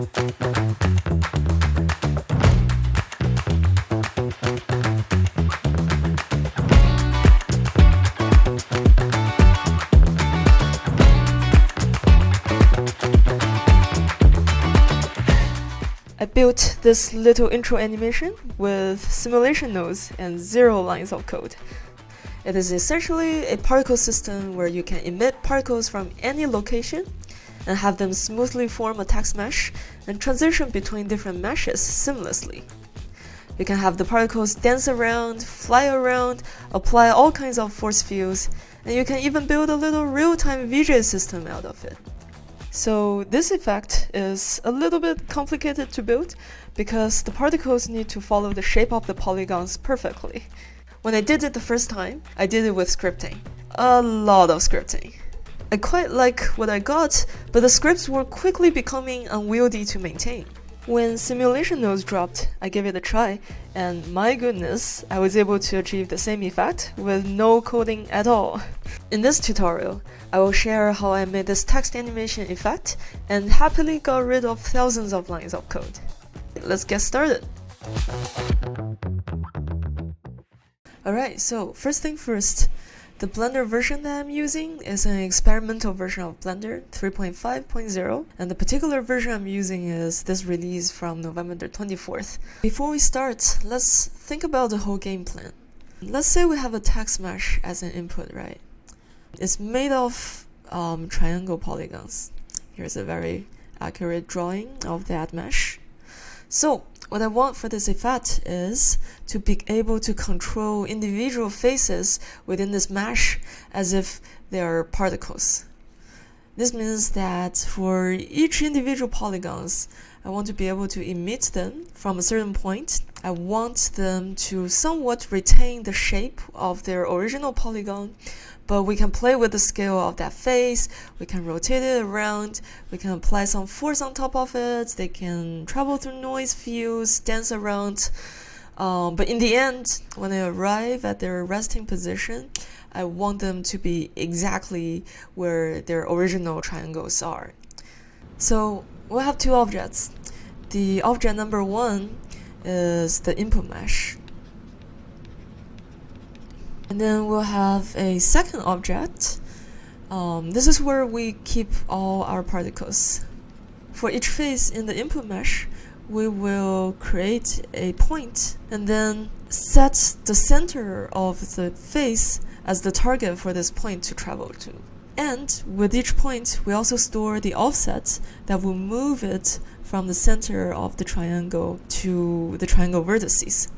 I built this little intro animation with simulation nodes and 0 lines of code. It is essentially a particle system where you can emit particles from any location and have them smoothly form a text mesh and transition between different meshes seamlessly. You can have the particles dance around, fly around, apply all kinds of force fields, and you can even build a little real-time VJ system out of it. So this effect is a little bit complicated to build because the particles need to follow the shape of the polygons perfectly. When I did it the first time, I did it with scripting. A lot of scripting. I quite like what I got, but the scripts were quickly becoming unwieldy to maintain. When simulation nodes dropped, I gave it a try, and my goodness, I was able to achieve the same effect with no coding at all. In this tutorial, I will share how I made this text animation effect and happily got rid of thousands of lines of code. Let's get started. Alright, so first thing first, the Blender version that I'm using is an experimental version of Blender 3.5.0, and the particular version I'm using is this release from November the 24th. Before we start, let's think about the whole game plan. Let's say we have a text mesh as an input, right? It's made of triangle polygons. Here's a very accurate drawing of that mesh. So what I want for this effect is to be able to control individual faces within this mesh as if they are particles. This means that for each individual polygons, I want to be able to emit them from a certain point. I want them to somewhat retain the shape of their original polygon, but we can play with the scale of that face, we can rotate it around, we can apply some force on top of it, they can travel through noise fields, dance around. But in the end, when they arrive at their resting position, I want them to be exactly where their original triangles are. So we'll have two objects. The object number one is the input mesh. And then we'll have a second object. This is where we keep all our particles. For each face in the input mesh, we will create a point and then set the center of the face as the target for this point to travel to. And with each point, we also store the offset that will move it from the center of the triangle to the triangle vertices.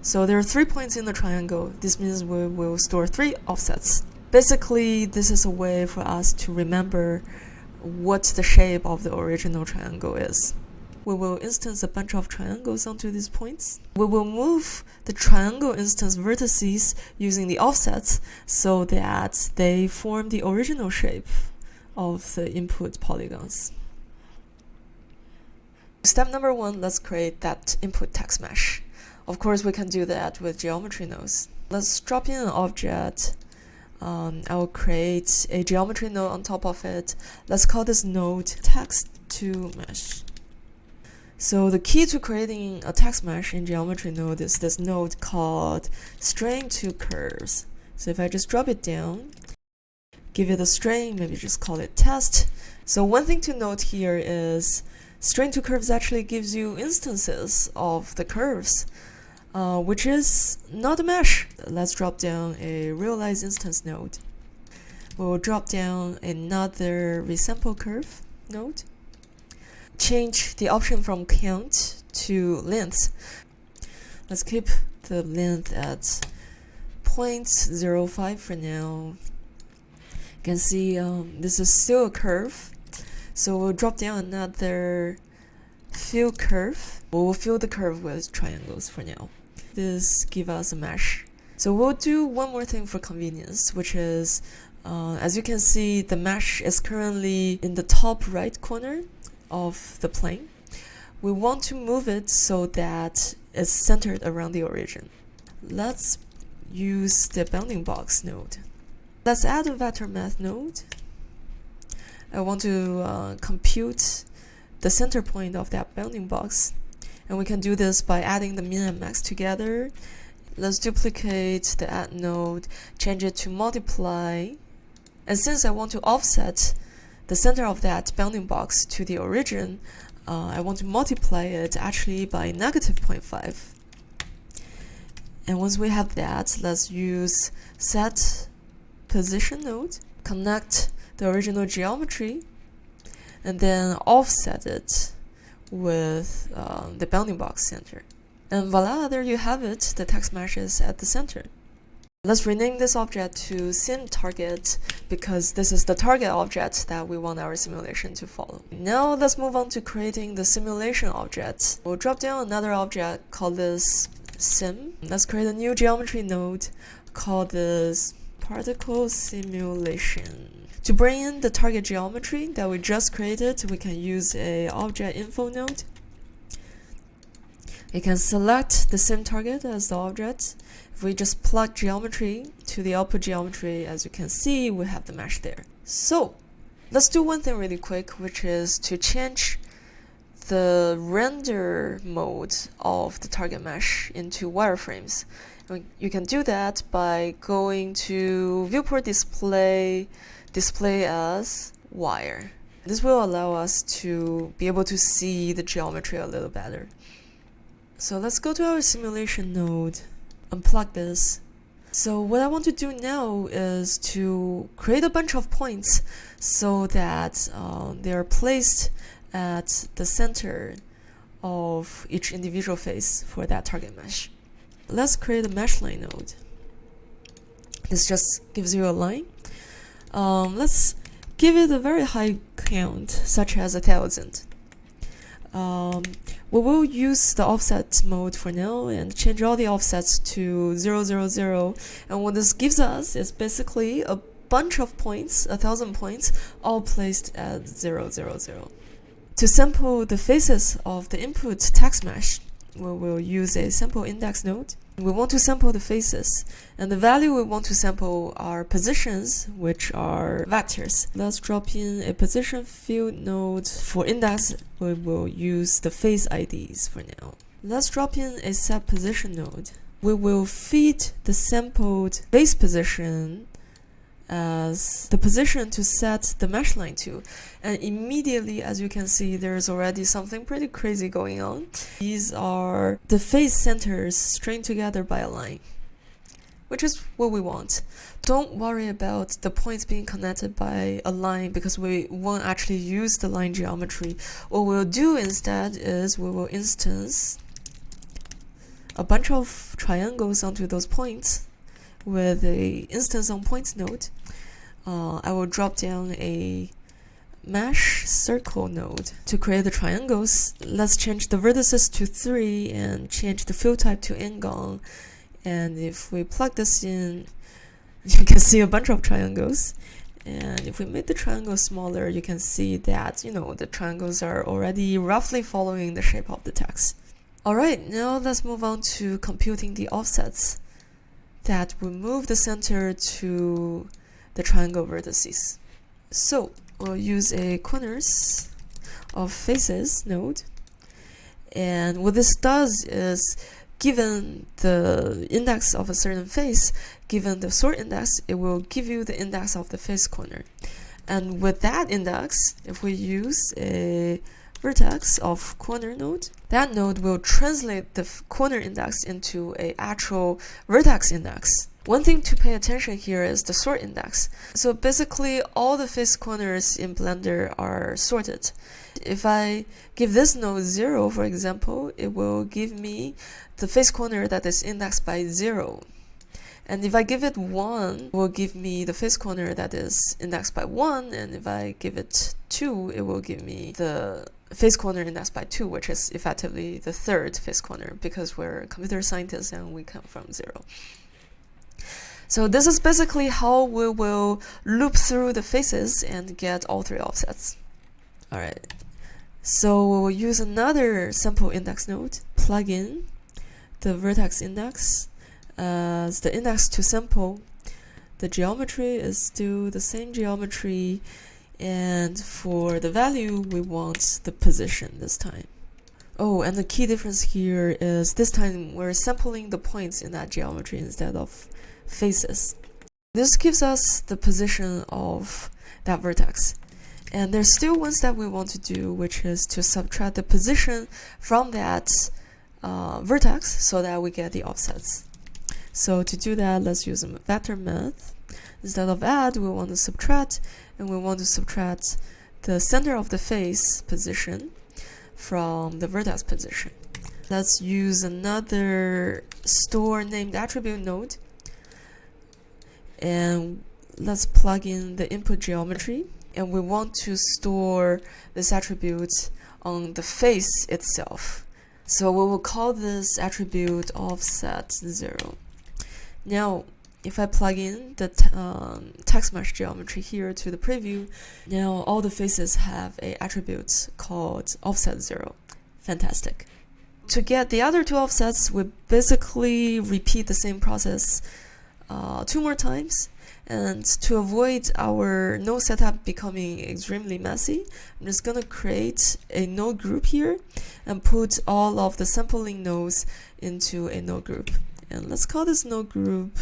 So there are 3 points in the triangle. This means we will store 3 offsets. Basically, this is a way for us to remember what the shape of the original triangle is. We will instance a bunch of triangles onto these points. We will move the triangle instance vertices using the offsets so that they form the original shape of the input polygons. Step number 1, let's create that input text mesh. Of course, we can do that with geometry nodes. Let's drop in an object. I will create a geometry node on top of it. Let's call this node text to mesh. So the key to creating a text mesh in geometry node is this node called string to curves. So if I just drop it down, give it a string, maybe just call it test. So one thing to note here is string to curves actually gives you instances of the curves, which is not a mesh. Let's drop down a realize instance node. We'll drop down another resample curve node. Change the option from count to length. Let's keep the length at 0.05 for now. You can see this is still a curve. So we'll drop down another fill curve. We'll fill the curve with triangles for now. This gives us a mesh. So we'll do one more thing for convenience, which is, as you can see, the mesh is currently in the top right corner of the plane. We want to move it so that it's centered around the origin. Let's use the bounding box node. Let's add a vector math node. I want to compute the center point of that bounding box. And we can do this by adding the min and max together. Let's duplicate the add node, change it to multiply. And since I want to offset the center of that bounding box to the origin, I want to multiply it actually by negative 0.5. And once we have that, let's use set position node, connect the original geometry, and then offset it with the bounding box center. And voila, there you have it, the text mesh is at the center. Let's rename this object to sim_target because this is the target object that we want our simulation to follow. Now let's move on to creating the simulation object. We'll drop down another object, call this sim. Let's create a new geometry node, call this particle simulation. To bring in the target geometry that we just created, we can use a object info node. You can select the sim target as the object. If we just plug geometry to the output geometry, as you can see, we have the mesh there. So let's do one thing really quick, which is to change the render mode of the target mesh into wireframes. You can do that by going to viewport display as wire. This will allow us to be able to see the geometry a little better. So let's go to our simulation node, unplug this. So what I want to do now is to create a bunch of points so that they are placed at the center of each individual face for that target mesh. Let's create a mesh line node. This just gives you a line. Let's give it a very high count, such as 1,000. We will use the offset mode for now and change all the offsets to 0, 0, 0. And what this gives us is basically a bunch of points, 1,000 points, all placed at 0, 0, 0. To sample the faces of the input text mesh, we will use a sample index node. We want to sample the faces, and the value we want to sample are positions, which are vectors. Let's drop in a position field node. For index, we will use the face IDs for now. Let's drop in a set position node. We will feed the sampled face position as the position to set the mesh line to. And immediately, as you can see, there's already something pretty crazy going on. These are the face centers strained together by a line, which is what we want. Don't worry about the points being connected by a line because we won't actually use the line geometry. What we'll do instead is we will instance a bunch of triangles onto those points with a instance on points node. I will drop down a mesh circle node to create the triangles. Let's change the vertices to 3 and change the field type to n-gon. And if we plug this in, you can see a bunch of triangles. And if we make the triangles smaller, you can see that, the triangles are already roughly following the shape of the text. Alright, now let's move on to computing the offsets that will move the center to the triangle vertices. So we'll use a corners of faces node, and what this does is, given the index of a certain face, given the sort index, it will give you the index of the face corner. And with that index, if we use a vertex of corner node, that node will translate the corner index into an actual vertex index. One thing to pay attention here is the sort index. So basically all the face corners in Blender are sorted. If I give this node 0, for example, it will give me the face corner that is indexed by 0. And if I give it 1, it will give me the face corner that is indexed by 1. And if I give it 2, it will give me the face corner indexed by 2, which is effectively the third face corner because we're computer scientists and we come from 0. So this is basically how we will loop through the faces and get all 3 offsets. Alright, so we will use another sample index node, plug in the vertex index as the index to sample. The geometry is still the same geometry, And for the value, we want the position this time. Oh, and the key difference here is this time we're sampling the points in that geometry instead of faces. This gives us the position of that vertex. And there's still one step we want to do, which is to subtract the position from that vertex so that we get the offsets. So to do that, let's use a vector math. Instead of add, we want to subtract, and we want to subtract the center of the face position from the vertex position. Let's use another store named attribute node, and let's plug in the input geometry, and we want to store this attribute on the face itself. So we will call this attribute offset 0. Now, if I plug in the text mesh geometry here to the preview, now all the faces have an attribute called offset 0. Fantastic. To get the other two offsets, we basically repeat the same process 2 more times. And to avoid our node setup becoming extremely messy, I'm just going to create a node group here and put all of the sampling nodes into a node group. And let's call this node group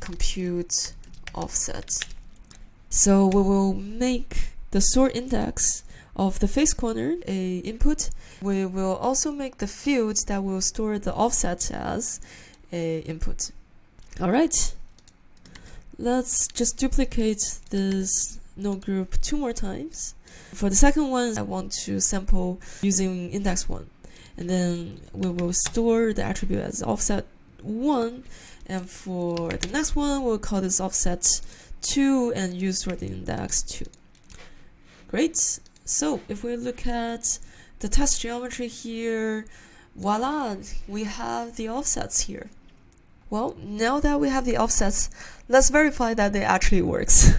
compute offset. So we will make the sort index of the face corner a input. We will also make the field that will store the offset as a input. All right. Let's just duplicate this node group 2 more times. For the second one, I want to sample using index 1. And then we will store the attribute as offset 1. And for the next one, we'll call this offset 2 and use sort index 2. Great. So if we look at the test geometry here, voila, we have the offsets here. Well, now that we have the offsets, let's verify that they actually works.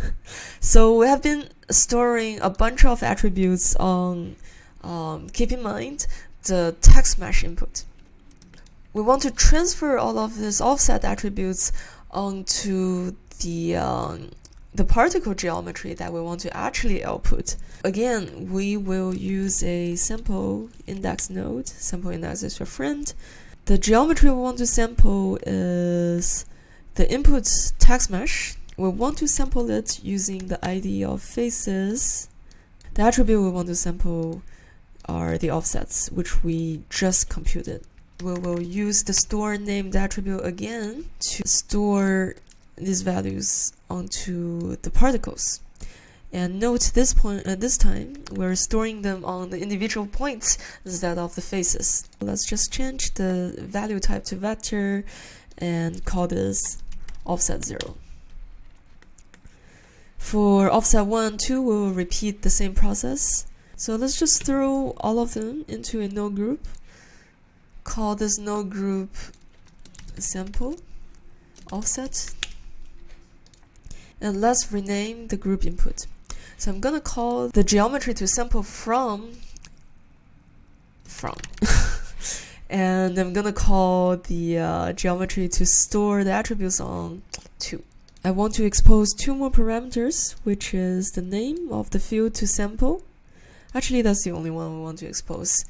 So we have been storing a bunch of attributes on, keep in mind, the text mesh input. We want to transfer all of these offset attributes onto the particle geometry that we want to actually output. Again, we will use a sample index node. Sample index is your friend. The geometry we want to sample is the input text mesh. We want to sample it using the ID of faces. The attribute we want to sample are the offsets, which we just computed. We will use the store named attribute again to store these values onto the particles. And note this time we're storing them on the individual points instead of the faces. Let's just change the value type to vector and call this offset 0. For offset 1, 2, we will repeat the same process. So let's just throw all of them into a node group. Call this node group sample offset. And let's rename the group input. So I'm going to call the geometry to sample from. And I'm going to call the geometry to store the attributes on 2. I want to expose 2 more parameters, which is the name of the field to sample. Actually, that's the only one we want to expose.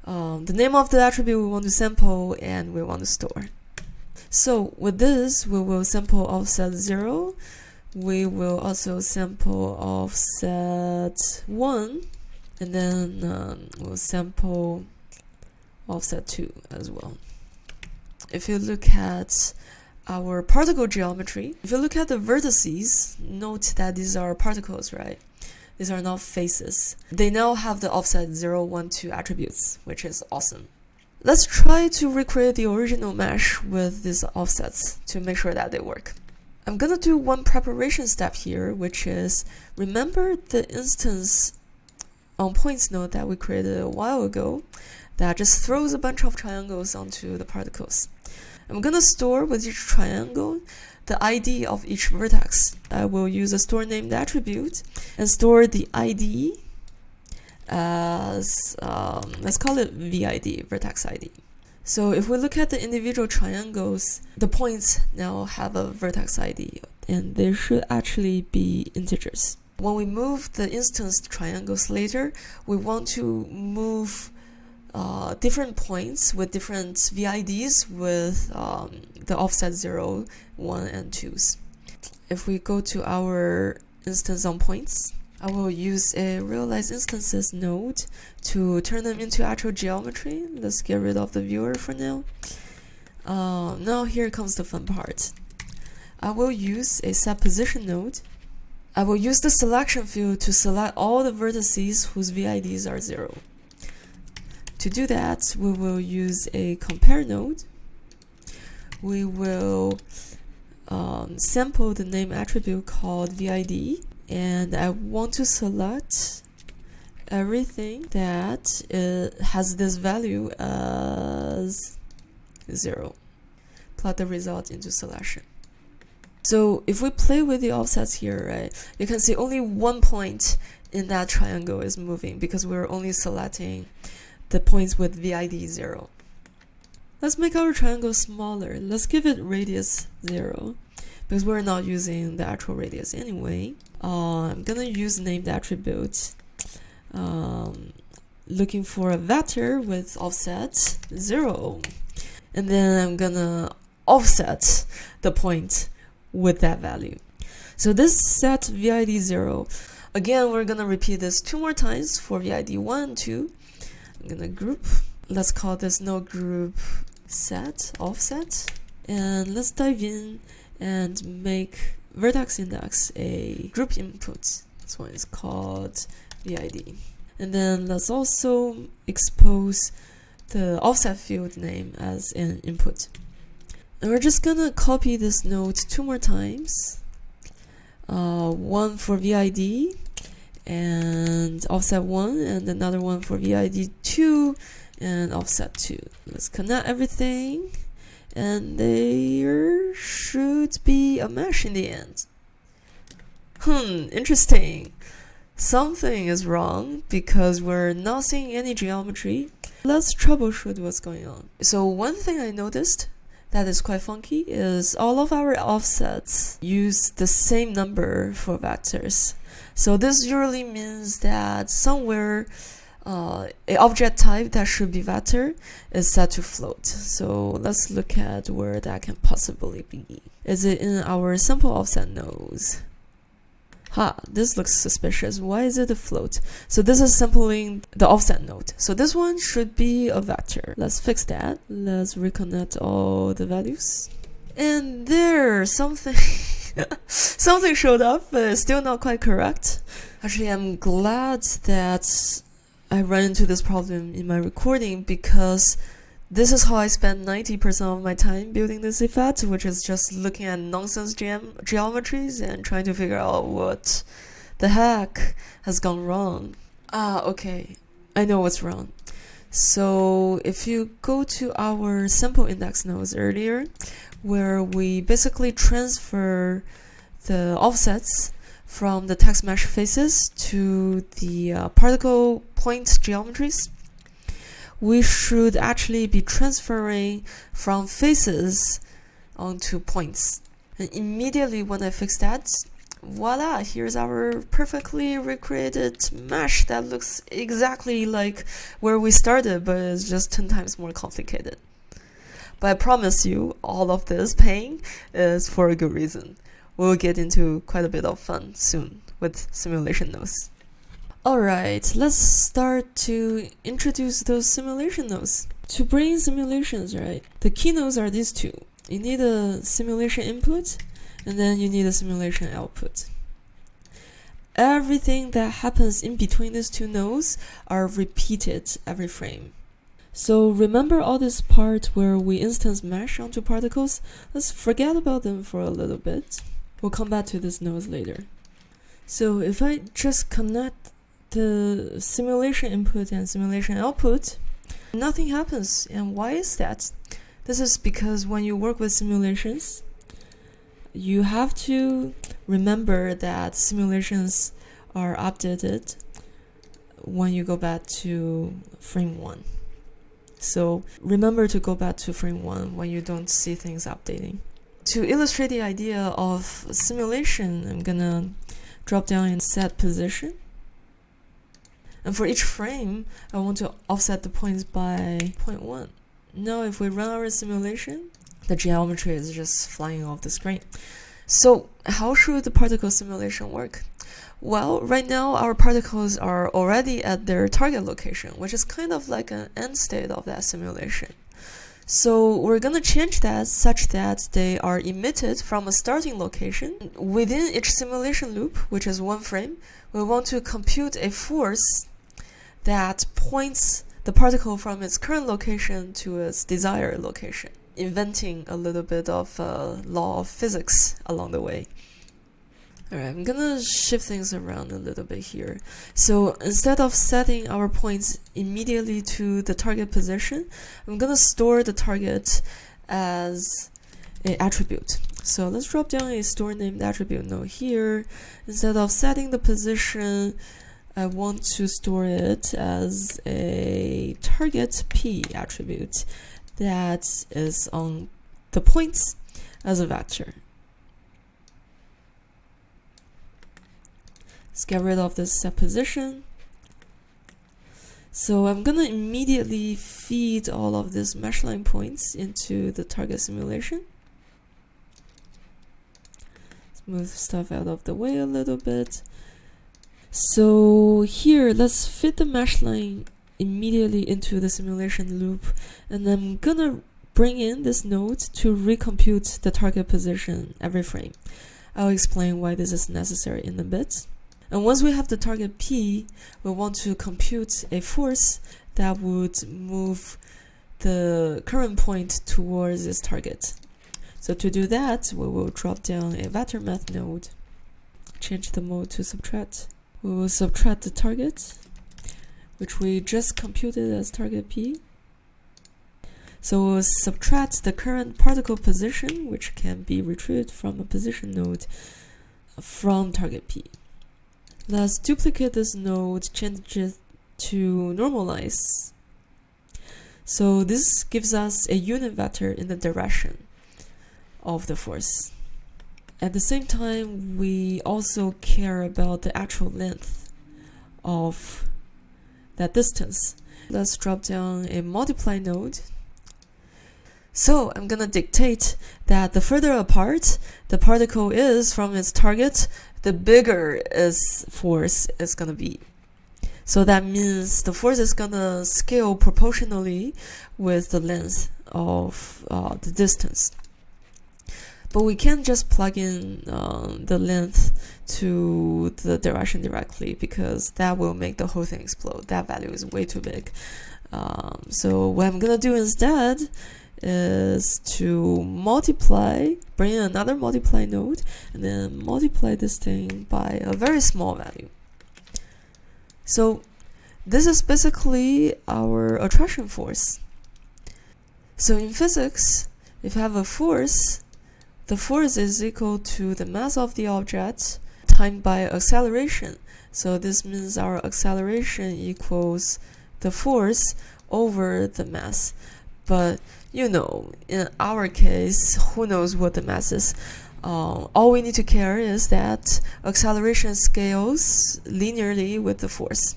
The name of the attribute we want to sample and we want to store. So with this, we will sample offset 0. We will also sample offset 1, and then we'll sample offset 2 as well. If you look at our particle geometry, if you look at the vertices, note that these are particles, right? These are not faces. They now have the offset 0, 1, 2 attributes, which is awesome. Let's try to recreate the original mesh with these offsets to make sure that they work. I'm going to do one preparation step here, which is remember the instance on points node that we created a while ago that just throws a bunch of triangles onto the particles. I'm going to store with each triangle the ID of each vertex. I will use a store named attribute and store the ID as, let's call it VID, vertex ID. So if we look at the individual triangles, the points now have a vertex ID, and they should actually be integers. When we move the instance triangles later, we want to move different points with different VIDs with the offset 0, 1, and 2s. If we go to our instance on points, I will use a realize instances node to turn them into actual geometry. Let's get rid of the viewer for now. Now here comes the fun part. I will use a set position node. I will use the selection field to select all the vertices whose VIDs are 0. To do that, we will use a compare node. We will sample the name attribute called VID, and I want to select everything that has this value as 0. Plot the result into selection. So if we play with the offsets here, right, you can see only one point in that triangle is moving because we're only selecting the points with VID 0. Let's make our triangle smaller. Let's give it radius 0 because we're not using the actual radius anyway. I'm gonna use named attribute, looking for a vector with offset 0, and then I'm gonna offset the point with that value. So this set VID 0, again we're gonna repeat this 2 more times for VID 1 and 2. I'm gonna group, let's call this node group set offset, and let's dive in and make vertex index a group input. This one is called VID. And then let's also expose the offset field name as an input. And we're just gonna copy this node 2 more times. One for VID and offset 1, and another one for VID 2 and offset 2. Let's connect everything, and there should be a mesh in the end. Interesting. Something is wrong because we're not seeing any geometry. Let's troubleshoot what's going on. So one thing I noticed that is quite funky is all of our offsets use the same number for vectors. So this usually means that somewhere an object type that should be vector is set to float. So let's look at where that can possibly be. Is it in our sample offset nodes? This looks suspicious. Why is it a float? So this is sampling the offset node. So this one should be a vector. Let's fix that. Let's reconnect all the values. And there, something something showed up, but it's still not quite correct. Actually, I'm glad that I ran into this problem in my recording because this is how I spend 90% of my time building this effect, which is just looking at nonsense geometries and trying to figure out what the heck has gone wrong. Okay, I know what's wrong. So if you go to our sample index nodes earlier, where we basically transfer the offsets from the text mesh faces to the particle point geometries, we should actually be transferring from faces onto points. And immediately when I fix that, voila, here's our perfectly recreated mesh that looks exactly like where we started, but it's just 10 times more complicated. But I promise you, all of this pain is for a good reason. We'll get into quite a bit of fun soon with simulation nodes. Alright, let's start to introduce those simulation nodes. To bring in simulations, right, the key nodes are these two. You need a simulation input, and then you need a simulation output. Everything that happens in between these two nodes are repeated every frame. So remember all this part where we instance mesh onto particles? Let's forget about them for a little bit. We'll come back to these nodes later. So if I just connect the simulation input and simulation output, nothing happens. And why is that? This is because when you work with simulations, you have to remember that simulations are updated when you go back to frame 1. So remember to go back to frame 1 when you don't see things updating. To illustrate the idea of simulation, I'm gonna drop down and set position. And for each frame, I want to offset the points by 0.1. Now if we run our simulation, the geometry is just flying off the screen. So how should the particle simulation work? Well, right now our particles are already at their target location, which is kind of like an end state of that simulation. So we're gonna change that such that they are emitted from a starting location. Within each simulation loop, which is one frame, we want to compute a force that points the particle from its current location to its desired location, inventing a little bit of law of physics along the way. Alright, I'm gonna shift things around a little bit here. So instead of setting our points immediately to the target position, I'm gonna store the target as an attribute. So let's drop down a store named attribute node here. Instead of setting the position, I want to store it as a target P attribute that is on the points as a vector. Let's get rid of this set position. So I'm gonna immediately feed all of these mesh line points into the target simulation. Let's move stuff out of the way a little bit. So here, let's fit the mesh line immediately into the simulation loop, and I'm gonna bring in this node to recompute the target position every frame. I'll explain why this is necessary in a bit. And once we have the target P, we want to compute a force that would move the current point towards its target. So to do that, we will drop down a vector math node, change the mode to subtract. We will subtract the target, which we just computed as target P. So we'll subtract the current particle position, which can be retrieved from a position node from target P. Let's duplicate this node, change it to normalize. So this gives us a unit vector in the direction of the force. At the same time, we also care about the actual length of that distance. Let's drop down a multiply node. So I'm gonna dictate that the further apart the particle is from its target, the bigger its force is gonna be. So that means the force is gonna scale proportionally with the length of the distance. But we can't just plug in the length to the direction directly, because that will make the whole thing explode. That value is way too big. So what I'm gonna do instead is to multiply, bring in another multiply node, and then multiply this thing by a very small value. So this is basically our attraction force. So in physics, if you have a force, the force is equal to the mass of the object times by acceleration. So this means our acceleration equals the force over the mass. But you know, in our case, who knows what the mass is? All we need to care is that acceleration scales linearly with the force.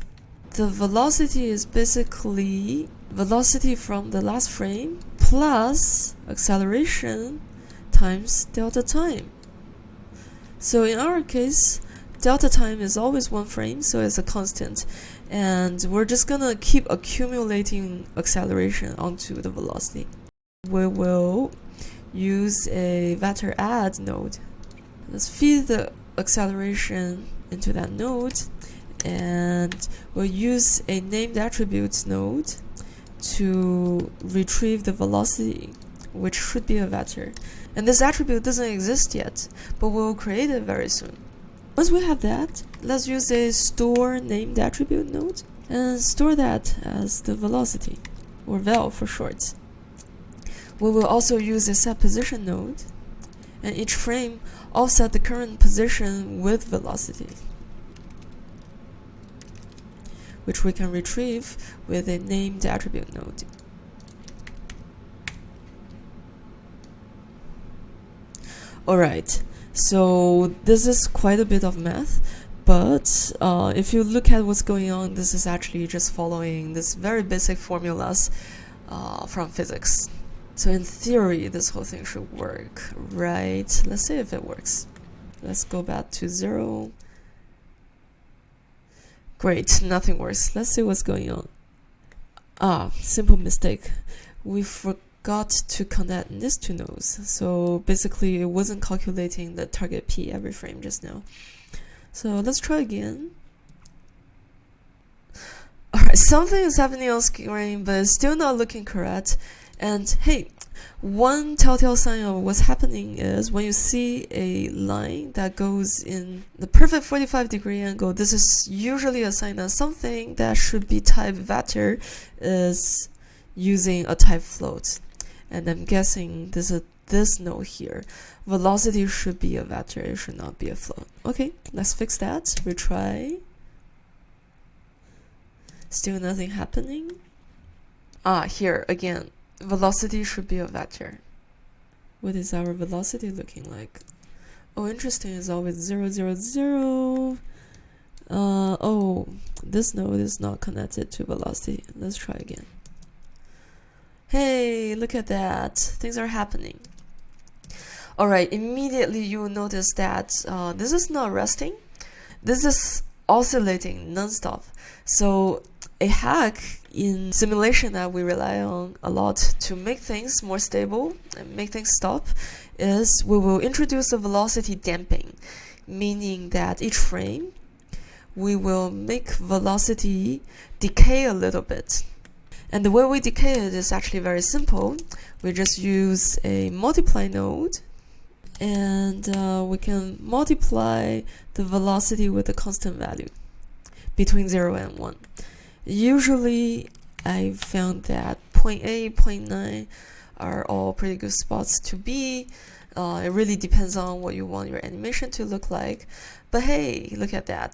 The velocity is basically velocity from the last frame plus acceleration times delta time. So in our case, delta time is always one frame, so it's a constant. And we're just gonna keep accumulating acceleration onto the velocity. We will use a vector add node. Let's feed the acceleration into that node, and we'll use a named attributes node to retrieve the velocity, which should be a vector. And this attribute doesn't exist yet, but we'll create it very soon. Once we have that, let's use a store named attribute node and store that as the velocity, or vel for short. We will also use a set position node, and each frame offset the current position with velocity, which we can retrieve with a named attribute node. Alright, So this is quite a bit of math, but if you look at what's going on, this is actually just following this very basic formulas from physics. So in theory, this whole thing should work, right? Let's see if it works. Let's go back to 0. Great, nothing works. Let's see what's going on. Simple mistake. We forgot to connect these two nodes. So basically, it wasn't calculating the target P every frame just now. So let's try again. Alright, something is happening on screen, but it's still not looking correct. And hey, one telltale sign of what's happening is when you see a line that goes in the perfect 45-degree angle, this is usually a sign that something that should be type vector is using a type float. And I'm guessing this is this node here. Velocity should be a vector, it should not be a float. Okay, let's fix that. Retry. Still nothing happening. Here again. Velocity should be a vector. What is our velocity looking like? Oh, interesting, it's always 0, 0, 0. Oh, this node is not connected to velocity. Let's try again. Hey, look at that. Things are happening. Alright, immediately you will notice that this is not resting. This is oscillating non-stop. So a hack in simulation that we rely on a lot to make things more stable and make things stop is we will introduce a velocity damping, meaning that each frame we will make velocity decay a little bit. And the way we decay it is actually very simple. We just use a multiply node and we can multiply the velocity with a constant value between 0 and 1. Usually, I found that 0.8, 0.9 are all pretty good spots to be. It really depends on what you want your animation to look like. But hey, look at that.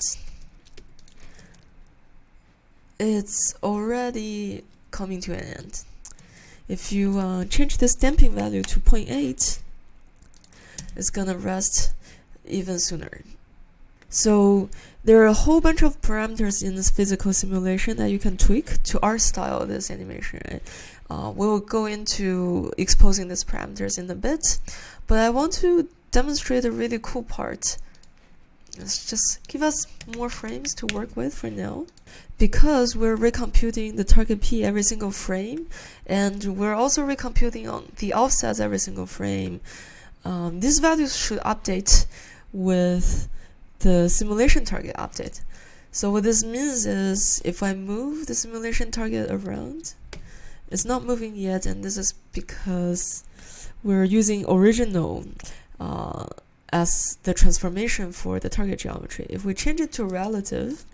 It's already coming to an end. If you change this damping value to 0.8, it's gonna rest even sooner. So there are a whole bunch of parameters in this physical simulation that you can tweak to our style of this animation. Right? We'll go into exposing these parameters in a bit, but I want to demonstrate a really cool part. Let's just give us more frames to work with for now. Because we're recomputing the target P every single frame, and we're also recomputing on the offsets every single frame, these values should update with the simulation target update. So what this means is if I move the simulation target around, it's not moving yet, and this is because we're using original as the transformation for the target geometry. If we change it to relative,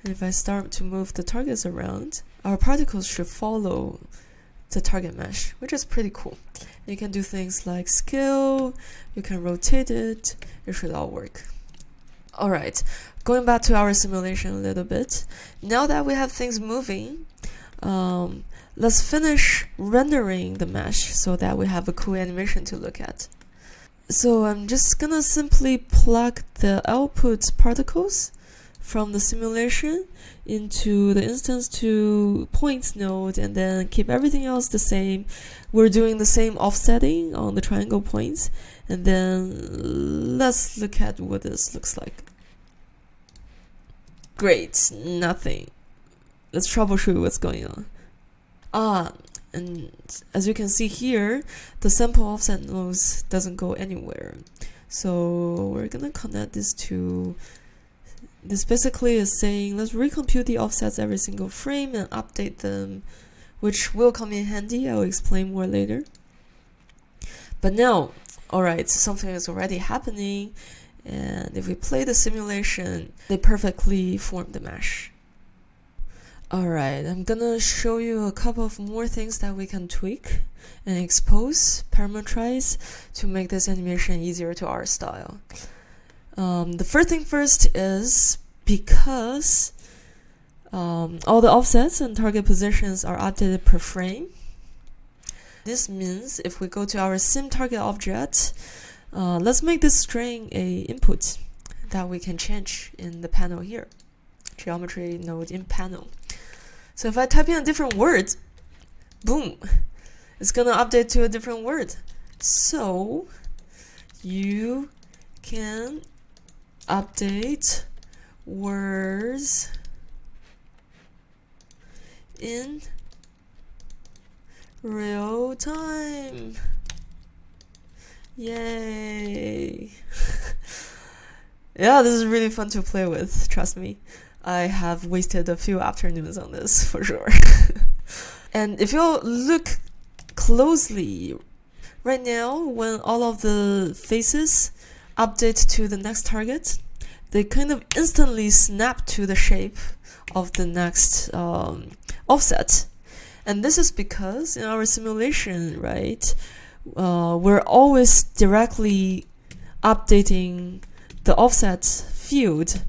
and if I start to move the targets around, our particles should follow the target mesh, which is pretty cool. And you can do things like scale, you can rotate it, it should all work. Alright, going back to our simulation a little bit. Now that we have things moving, let's finish rendering the mesh so that we have a cool animation to look at. So I'm just gonna simply plug the output particles from the simulation into the instance to points node and then keep everything else the same. We're doing the same offsetting on the triangle points, and then let's look at what this looks like. Great, nothing. Let's troubleshoot what's going on. And as you can see here, the sample offset nodes doesn't go anywhere. So we're gonna connect this to, this basically is saying let's recompute the offsets every single frame and update them, which will come in handy. I'll explain more later. But now, alright, something is already happening, and if we play the simulation, they perfectly form the mesh. Alright, I'm gonna show you a couple of more things that we can tweak and expose, parameterize to make this animation easier to our style. The first thing first is because all the offsets and target positions are updated per frame. This means if we go to our sim target object, Let's make this string a input that we can change in the panel here. Geometry node in panel. So if I type in a different word, boom, it's gonna update to a different word. So you can update words in real time. Yay! Yeah, this is really fun to play with, trust me. I have wasted a few afternoons on this for sure. And if you look closely, right now, when all of the faces update to the next target, they kind of instantly snap to the shape of the next offset. And this is because in our simulation, right, we're always directly updating the offset field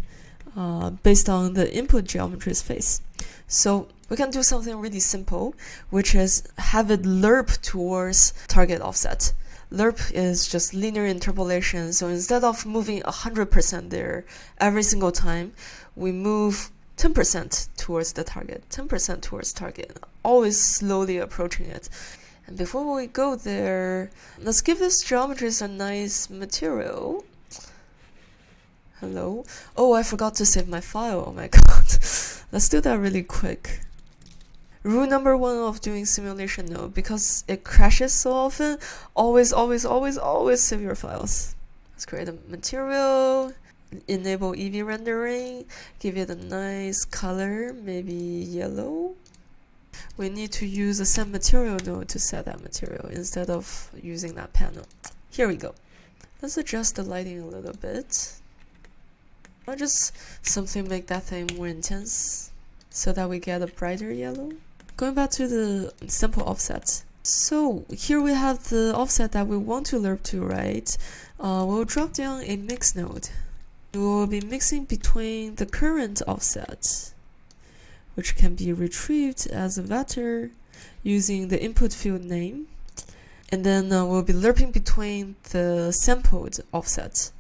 based on the input geometry's face. So we can do something really simple, which is have it lerp towards target offset. Lerp is just linear interpolation, so instead of moving 100% there every single time, we move 10% towards the target, 10% towards target, always slowly approaching it. And before we go there, let's give this geometry a nice material. Hello? Oh, I forgot to save my file. Oh my god. Let's do that really quick. Rule number 1 of doing simulation node, because it crashes so often, always save your files. Let's create a material, enable EV rendering, give it a nice color, maybe yellow. We need to use a set material node to set that material instead of using that panel. Here we go. Let's adjust the lighting a little bit. I'll just something make that thing more intense so that we get a brighter yellow. Going back to the sample offset. So here we have the offset that we want to lerp to, right? We'll drop down a mix node. We will be mixing between the current offset, which can be retrieved as a vector using the input field name. And then we'll be lerping between the sampled offset.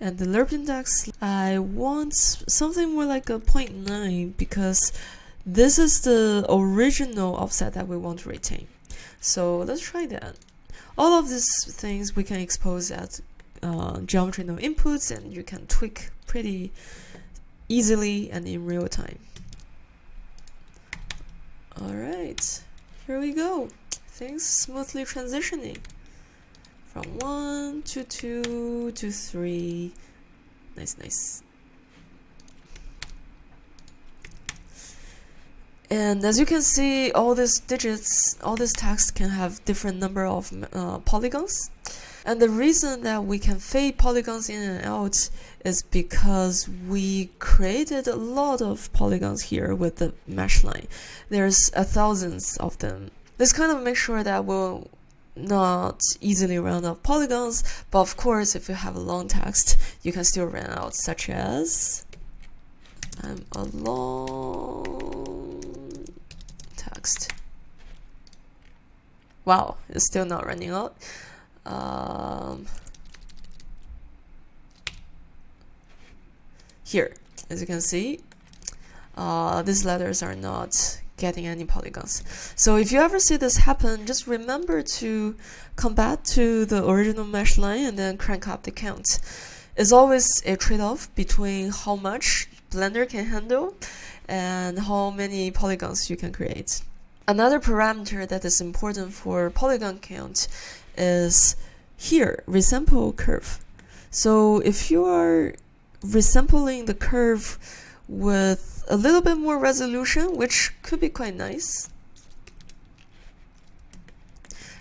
And the lerp index, I want something more like a 0.9 because this is the original offset that we want to retain. So let's try that. All of these things we can expose as geometry node inputs, and you can tweak pretty easily and in real time. Alright, here we go. Things smoothly transitioning from 1 to 2 to 3. Nice. And as you can see, all these digits, all this text can have different number of polygons. And the reason that we can fade polygons in and out is because we created a lot of polygons here with the mesh line. There's thousands of them. This kind of makes sure that we'll not easily run out of polygons, but of course if you have a long text you can still run out, such as a long text. Wow, it's still not running out. Here, as you can see, these letters are not getting any polygons. So if you ever see this happen, just remember to come back to the original mesh line and then crank up the count. It's always a trade-off between how much Blender can handle and how many polygons you can create. Another parameter that is important for polygon count is here, resample curve. So if you are resampling the curve with a little bit more resolution, which could be quite nice.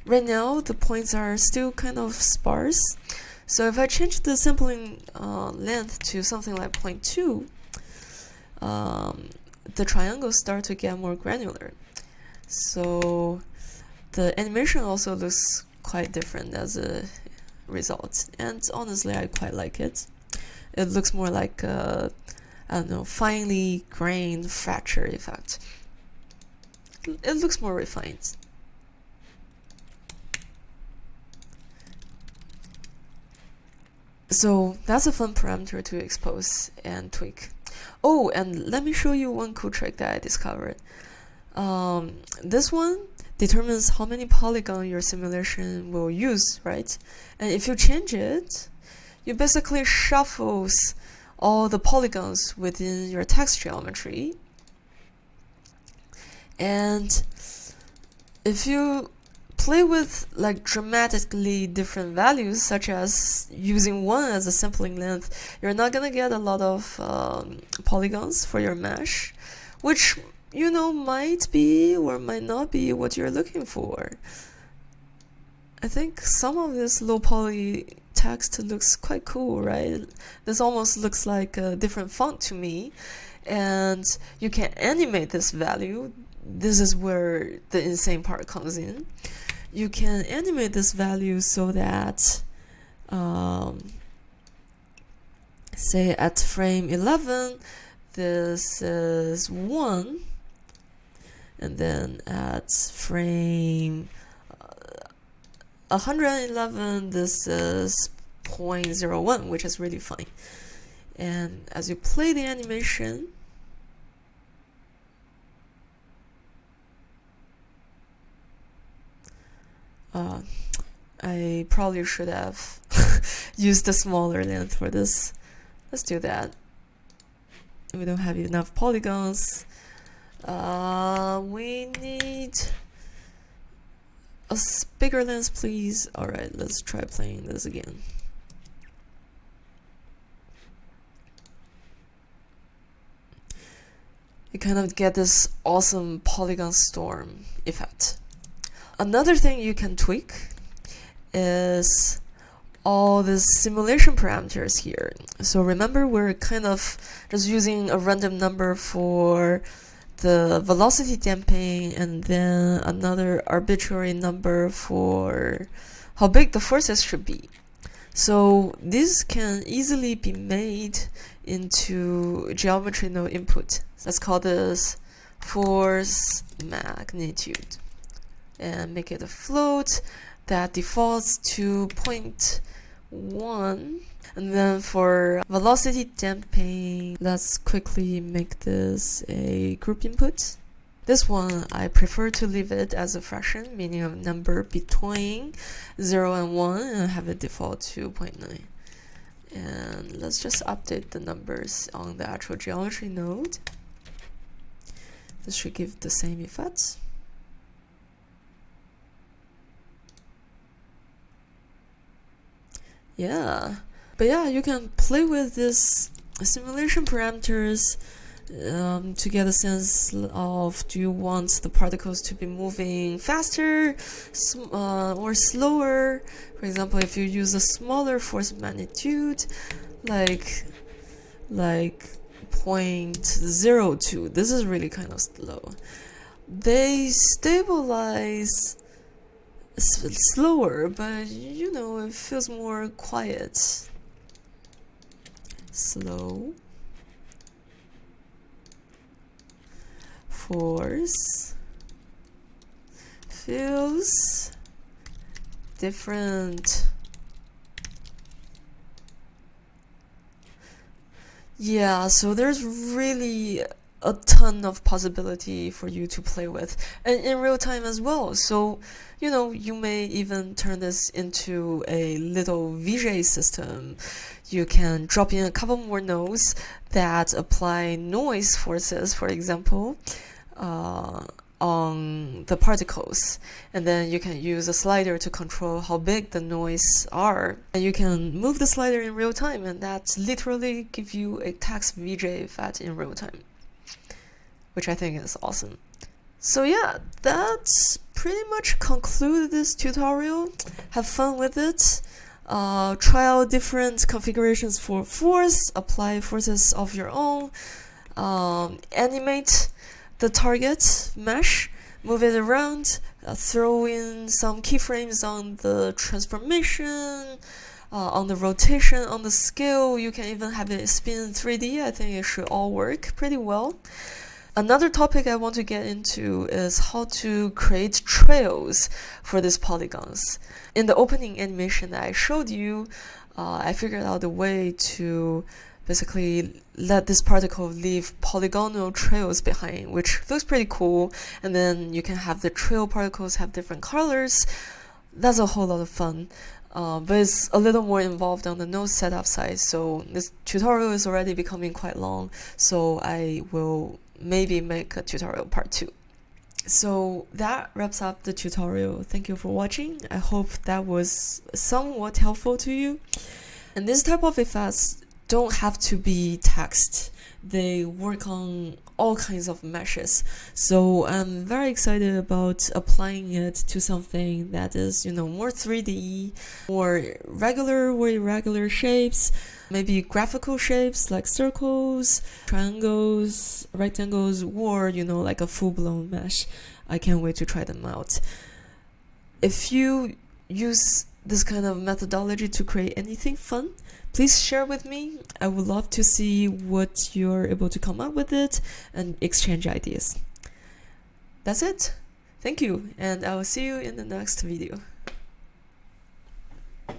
Right now, the points are still kind of sparse. So if I change the sampling length to something like 0.2, the triangles start to get more granular. So the animation also looks quite different as a result. And honestly, I quite like it. It looks more like a, I don't know, finely grained fracture effect. It looks more refined. So that's a fun parameter to expose and tweak. Oh, and let me show you one cool trick that I discovered. This one determines how many polygons your simulation will use, right? And if you change it, you basically shuffles all the polygons within your text geometry. And if you play with like dramatically different values, such as using 1 as a sampling length, you're not gonna get a lot of polygons for your mesh, which might be or might not be what you're looking for. I think some of this low poly text looks quite cool, right? This almost looks like a different font to me, and you can animate this value. This is where the insane part comes in. You can animate this value so that say at frame 11 this is 1, and then at frame 111 this is 0.01, which is really fine. And as you play the animation, I probably should have used a smaller length for this. Let's do that. We don't have enough polygons. We need a bigger length, please. Alright, let's try playing this again. You kind of get this awesome polygon storm effect. Another thing you can tweak is all the simulation parameters here. So remember, we're kind of just using a random number for the velocity damping and then another arbitrary number for how big the forces should be. So this can easily be made into geometry node input. Let's call this force magnitude and make it a float that defaults to 0.1. And then for velocity damping, let's quickly make this a group input. This one, I prefer to leave it as a fraction, meaning a number between 0 and 1, and have it default to 0.9. And let's just update the numbers on the actual geometry node. This should give the same effect. Yeah, but yeah, you can play with this simulation parameters to get a sense of, do you want the particles to be moving faster or slower? For example, if you use a smaller force magnitude, like 0.02, this is really kind of slow. They stabilize slower, but it feels more quiet. Slow. Force feels different. Yeah, so there's really a ton of possibility for you to play with, and in real time as well. So you may even turn this into a little VJ system. You can drop in a couple more nodes that apply noise forces, for example, on the particles, and then you can use a slider to control how big the noise are, and you can move the slider in real time, and that literally gives you a text VJ effect in real time, which I think is awesome. So yeah, that's pretty much conclude this tutorial. Have fun with it. Try out different configurations for force, apply forces of your own, animate the target mesh, move it around, throw in some keyframes on the transformation, on the rotation, on the scale. You can even have it spin 3D. I think it should all work pretty well. Another topic I want to get into is how to create trails for these polygons. In the opening animation that I showed you, I figured out a way to basically let this particle leave polygonal trails behind, which looks pretty cool. And then you can have the trail particles have different colors. That's a whole lot of fun. But it's a little more involved on the node setup side, so this tutorial is already becoming quite long, so I will maybe make a tutorial part 2. So that wraps up the tutorial. Thank you for watching. I hope that was somewhat helpful to you. And this type of effects don't have to be text. They work on all kinds of meshes. So I'm very excited about applying it to something that is, more 3D, more regular or irregular shapes, maybe graphical shapes like circles, triangles, rectangles, or, like a full-blown mesh. I can't wait to try them out. If you use this kind of methodology to create anything fun, please share with me. I would love to see what you're able to come up with it and exchange ideas. That's it. Thank you, and I will see you in the next video.